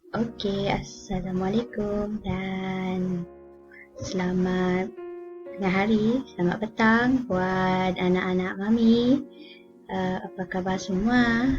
Okey, Assalamualaikum dan selamat tengah hari, selamat petang buat anak-anak Mami. Apa khabar semua?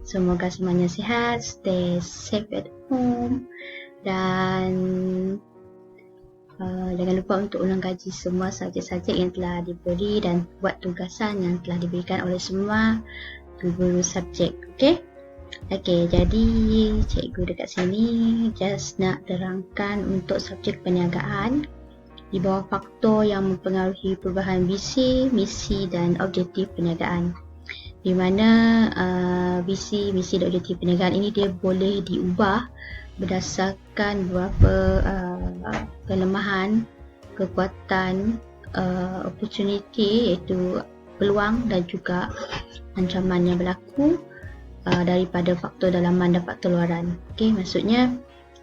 Semoga semuanya sihat, stay safe at home dan jangan lupa untuk ulang kaji semua subjek-subjek yang telah diberi dan buat tugasan yang telah diberikan oleh semua guru subjek. Okey, jadi cikgu dekat sini just nak terangkan untuk subjek perniagaan di bawah faktor yang mempengaruhi perubahan visi, misi dan objektif perniagaan. Di mana visi, misi dan objektif perniagaan ini dia boleh diubah berdasarkan beberapa kelemahan, kekuatan, opportunity iaitu peluang dan juga ancaman yang berlaku daripada faktor dalaman dan faktor luaran. Okey, maksudnya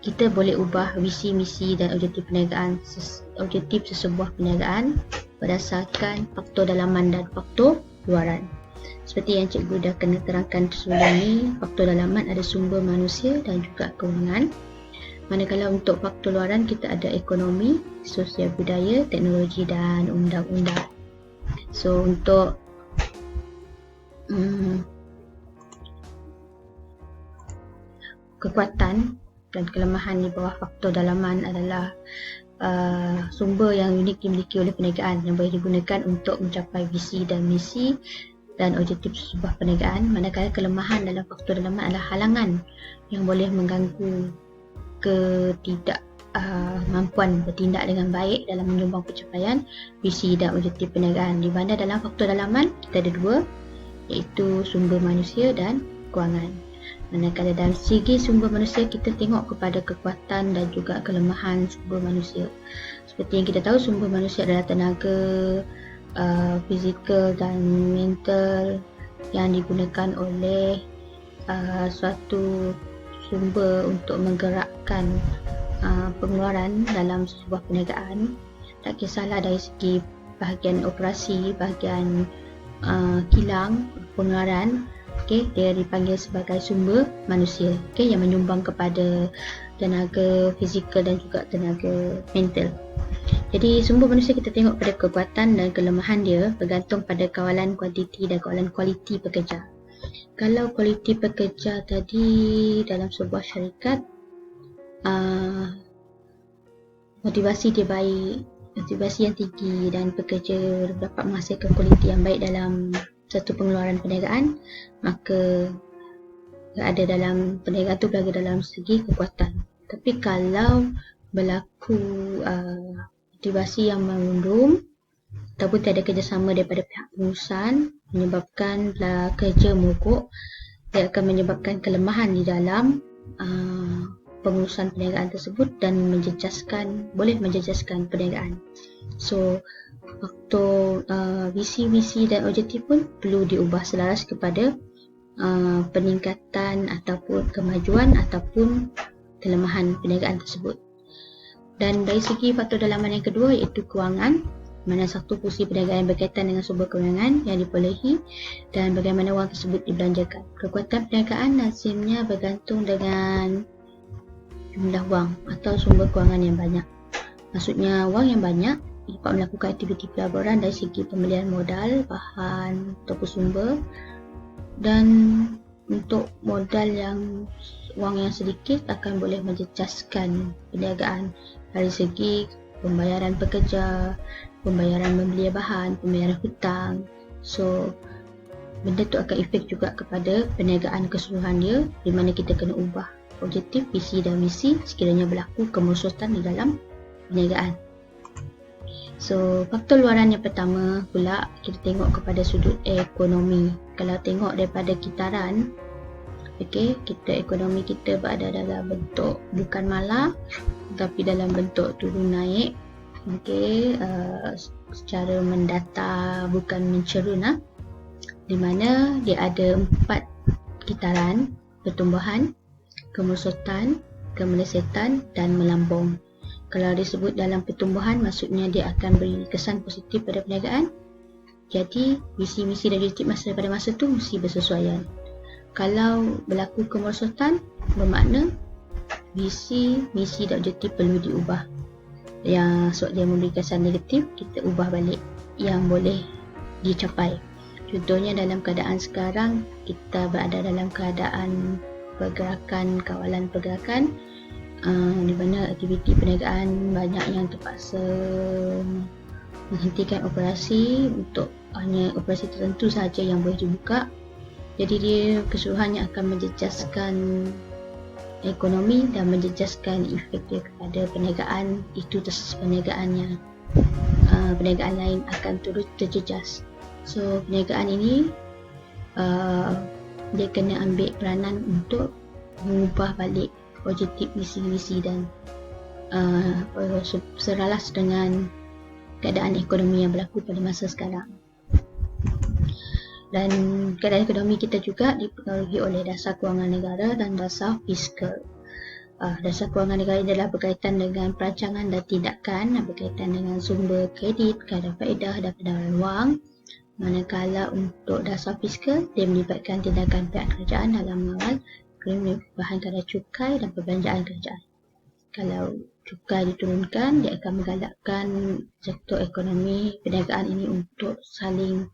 kita boleh ubah visi, misi dan objektif perniagaan, objektif sesebuah perniagaan berdasarkan faktor dalaman dan faktor luaran. Seperti yang cikgu dah kena terangkan sebelum ni, faktor dalaman ada sumber manusia dan juga kewangan. Manakala untuk faktor luaran kita ada ekonomi, sosial budaya, teknologi dan undang-undang. So untuk kekuatan dan kelemahan di bawah faktor dalaman adalah sumber yang unik dimiliki oleh perniagaan yang boleh digunakan untuk mencapai visi dan misi dan objektif sebuah perniagaan. Manakala kelemahan dalam faktor dalaman adalah halangan yang boleh mengganggu ketidakmampuan bertindak dengan baik dalam menyumbang pencapaian visi dan objektif perniagaan. Di mana dalam faktor dalaman kita ada dua, iaitu sumber manusia dan kewangan. Manakala dalam segi sumber manusia kita tengok kepada kekuatan dan juga kelemahan sumber manusia. Seperti yang kita tahu, sumber manusia adalah tenaga fizikal dan mental yang digunakan oleh suatu sumber untuk menggerakkan pengeluaran dalam sebuah perniagaan. Tak kisahlah dari segi bahagian operasi, bahagian kilang, pengeluaran. Dia dipanggil sebagai sumber manusia yang menyumbang kepada tenaga fizikal dan juga tenaga mental. Jadi sumber manusia kita tengok pada kekuatan dan kelemahan dia bergantung pada kawalan kuantiti dan kawalan kualiti pekerja. Kalau kualiti pekerja tadi dalam sebuah syarikat, motivasi dia baik, motivasi yang tinggi dan pekerja dapat menghasilkan kualiti yang baik dalam satu pengeluaran perniagaan, maka ada dalam perniagaan tu berada dalam segi kekuatan. Tapi kalau berlaku motivasi yang merundum ataupun tiada kerjasama daripada pihak pengurusan menyebabkan kerja mogok, dia akan menyebabkan kelemahan di dalam pengurusan perniagaan tersebut dan boleh menjejaskan perniagaan. So faktor visi, misi dan objektif pun perlu diubah selaras kepada peningkatan ataupun kemajuan ataupun kelemahan perniagaan tersebut. Dan dari segi faktor dalaman yang kedua iaitu kewangan, mana satu fungsi perniagaan berkaitan dengan sumber kewangan yang diperolehi dan bagaimana wang tersebut dibelanjakan. Kekuatan perniagaan lazimnya bergantung dengan jumlah wang atau sumber kewangan yang banyak. Maksudnya wang yang banyak dapat melakukan aktiviti pelaburan dari segi pembelian modal, bahan ataupun sumber, dan untuk modal wang yang sedikit akan boleh menjejaskan perniagaan dari segi pembayaran pekerja, pembayaran membeli bahan, pembayaran hutang. So benda tu akan efek juga kepada perniagaan keseluruhan dia, di mana kita kena ubah objektif, visi dan misi sekiranya berlaku kemerosotan di dalam perniagaan. So faktor luaran yang pertama pula kita tengok kepada sudut ekonomi. Kalau tengok daripada kitaran, kita ekonomi kita berada dalam bentuk bukan malah tapi dalam bentuk turun naik. Secara mendata bukan mencerun, di mana dia ada 4 kitaran: pertumbuhan, kemerosotan, kemelesetan dan melambung. Kalau disebut dalam pertumbuhan, maksudnya dia akan beri kesan positif pada perniagaan. Jadi visi, misi dan objektif pada masa tu mesti bersesuaian. Kalau berlaku kemerosotan, bermakna visi, misi dan objektif perlu diubah. Yang sebab dia memberi kesan negatif, kita ubah balik yang boleh dicapai. Contohnya dalam keadaan sekarang, kita berada dalam keadaan pergerakan, kawalan pergerakan, di mana aktiviti perniagaan banyak yang terpaksa menghentikan operasi untuk hanya operasi tertentu sahaja yang boleh dibuka. Jadi dia keseluruhannya akan menjejaskan ekonomi dan menjejaskan efek dia kepada perniagaan itu, perniagaannya. Perniagaan lain akan turut terjejas. So perniagaan ini dia kena ambil peranan untuk mengubah balik objektif, misi dan seralas dengan keadaan ekonomi yang berlaku pada masa sekarang. Dan keadaan ekonomi kita juga dipengaruhi oleh dasar kewangan negara dan dasar fiskal. Dasar kewangan negara adalah berkaitan dengan perancangan dan tindakan, berkaitan dengan sumber kredit, kadar faedah dan pendawaran wang. Manakala untuk dasar fiskal, dia melibatkan tindakan pihak kerajaan dalam mengawal perubahan kadar cukai dan perbelanjaan kerajaan. Kalau cukai diturunkan, dia akan menggalakkan sektor ekonomi perniagaan ini untuk saling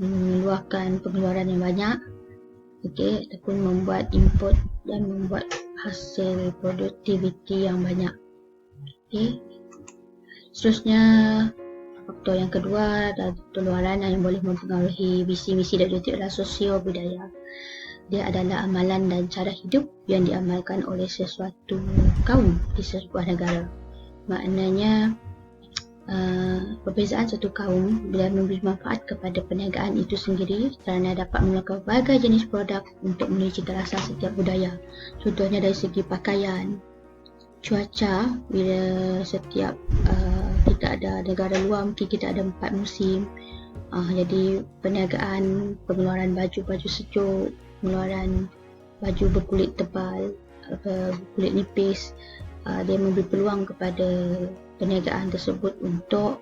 mengeluarkan pengeluaran yang banyak, ataupun membuat import dan membuat hasil produktiviti yang banyak. Seterusnya, faktor yang kedua adalah pengeluaran yang boleh mempengaruhi visi, misi dan objektif adalah sosio budaya. Dia adalah amalan dan cara hidup yang diamalkan oleh sesuatu kaum di sebuah negara. Maknanya perbezaan suatu kaum bila memberi manfaat kepada perniagaan itu sendiri kerana dapat melakukan berbagai jenis produk untuk memenuhi cita rasa setiap budaya. Contohnya dari segi pakaian, cuaca, bila setiap kita ada negara luar, mungkin kita ada 4 musim. Jadi perniagaan, pengeluaran baju sejuk, pengeluaran baju berkulit tebal, berkulit nipis, dia memberi peluang kepada perniagaan tersebut untuk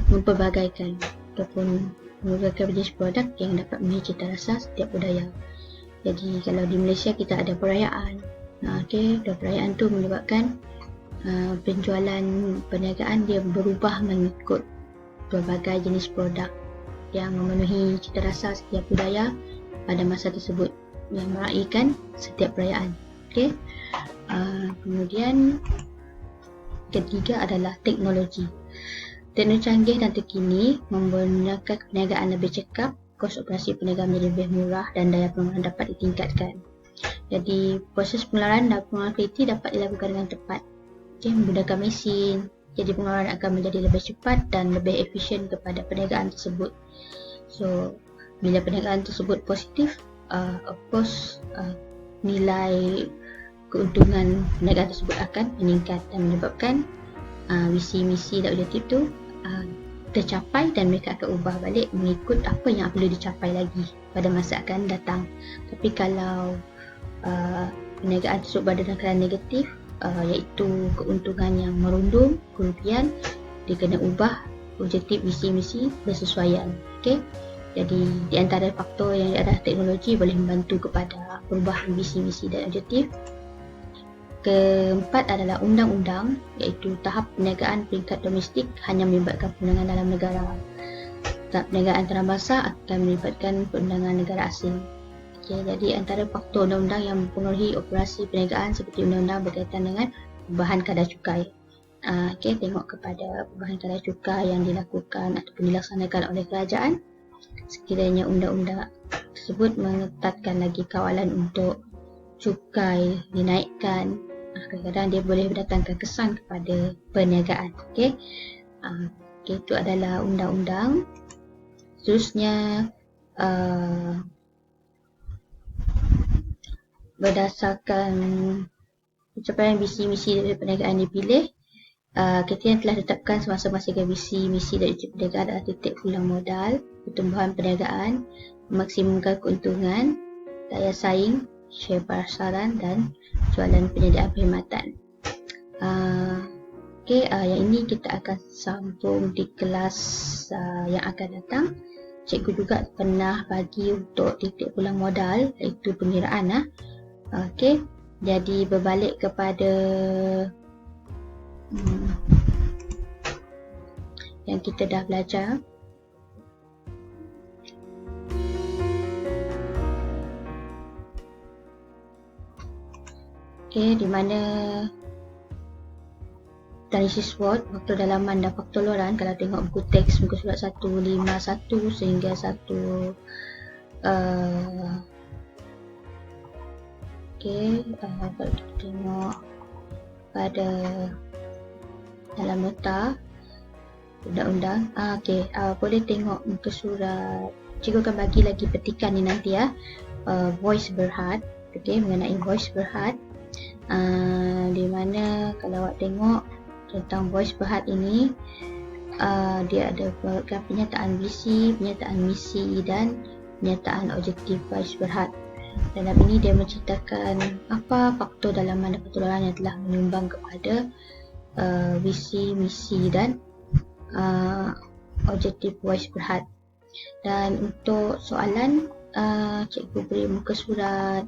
memperbagaikan ataupun menggunakan jenis produk yang dapat memenuhi cita rasa setiap budaya. Jadi kalau di Malaysia kita ada perayaan, dan perayaan tu menyebabkan penjualan perniagaan dia berubah mengikut berbagai jenis produk yang memenuhi cita rasa setiap budaya pada masa tersebut yang meraihkan setiap perayaan. Kemudian ketiga adalah teknologi. Teknologi canggih dan terkini membenarkan perniagaan lebih cekap, kos operasi perniagaan menjadi lebih murah dan daya pengeluaran dapat ditingkatkan. Jadi proses pengeluaran dan pengeluaran kreditif dapat dilakukan dengan tepat. Menggunakan mesin, jadi pengeluaran akan menjadi lebih cepat dan lebih efisien kepada perniagaan tersebut. So bila perniagaan tersebut positif, of course nilai keuntungan perniagaan tersebut akan meningkat dan menyebabkan visi, misi dan objektif tu tercapai dan mereka akan ubah balik mengikut apa yang perlu dicapai lagi pada masa akan datang. Tapi kalau perniagaan tersebut berada dalam keadaan negatif, iaitu keuntungan yang merundum, kerugian, dia kena ubah objektif, visi, misi bersesuaian. Jadi di antara faktor yang ada teknologi boleh membantu kepada perubahan visi, misi dan objektif. Keempat adalah undang-undang, iaitu tahap perniagaan peringkat domestik hanya melibatkan perundangan dalam negara. Tahap perniagaan antarabangsa akan melibatkan perundangan negara asing. Jadi antara faktor undang-undang yang mempengaruhi operasi perniagaan seperti undang-undang berkaitan dengan perubahan kadar cukai. Tengok kepada perubahan kadar cukai yang dilakukan ataupun dilaksanakan oleh kerajaan. Sekiranya undang-undang tersebut mengetatkan lagi kawalan untuk cukai dinaikkan, kadang-kadang dia boleh mendatangkan kesan kepada perniagaan. Itu adalah undang-undang. Seterusnya berdasarkan pencapaian visi, misi dari perniagaan dipilih, kita yang telah ditetapkan semasa-masa visi, misi dari perniagaan adalah titik pulang modal, pertumbuhan perniagaan, memaksimumkan keuntungan, daya saing, share pasaran dan jualan penyediaan perkhidmatan. Yang ini kita akan sambung di kelas yang akan datang. cikgu juga pernah bagi untuk titik pulang modal, iaitu pengiraan. Okey, jadi berbalik kepada yang kita dah belajar. Okey, di mana analisis SWOT, faktor dalaman dan faktor luaran. Kalau tengok buku teks muka surat 151 sehingga 1 kalau kita tengok pada dalam nota undang-undang, boleh tengok muka surat. Cikgu akan bagi lagi petikan ni nanti voice Berhad, mengenai voice Berhad, di mana kalau awak tengok tentang voice Berhad ini, dia ada pernyataan visi, pernyataan misi dan pernyataan objektif voice Berhad. Dalam ini dia menceritakan apa faktor dalaman dan faktor luaran yang telah menyumbang kepada visi, misi dan objektif voice Berhad. Dan untuk soalan, cikgu beri muka surat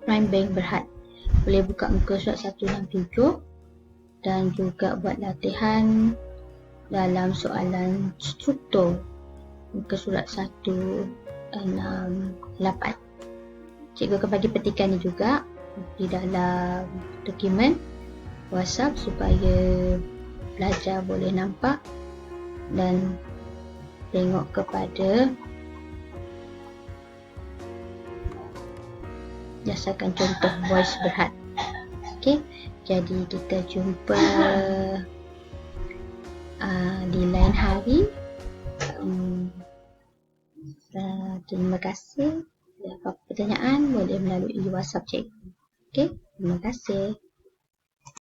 Prime Bank Berhad. Boleh buka muka surat 167 dan juga buat latihan dalam soalan struktur muka surat 168. Cikgu akan bagi petikan ni juga di dalam dokumen WhatsApp supaya pelajar boleh nampak dan tengok kepada berdasarkan contoh voice Berhad. Okey, jadi kita jumpa di lain hari. Terima kasih. Apa pertanyaan boleh melalui WhatsApp cikgu. Okey, terima kasih.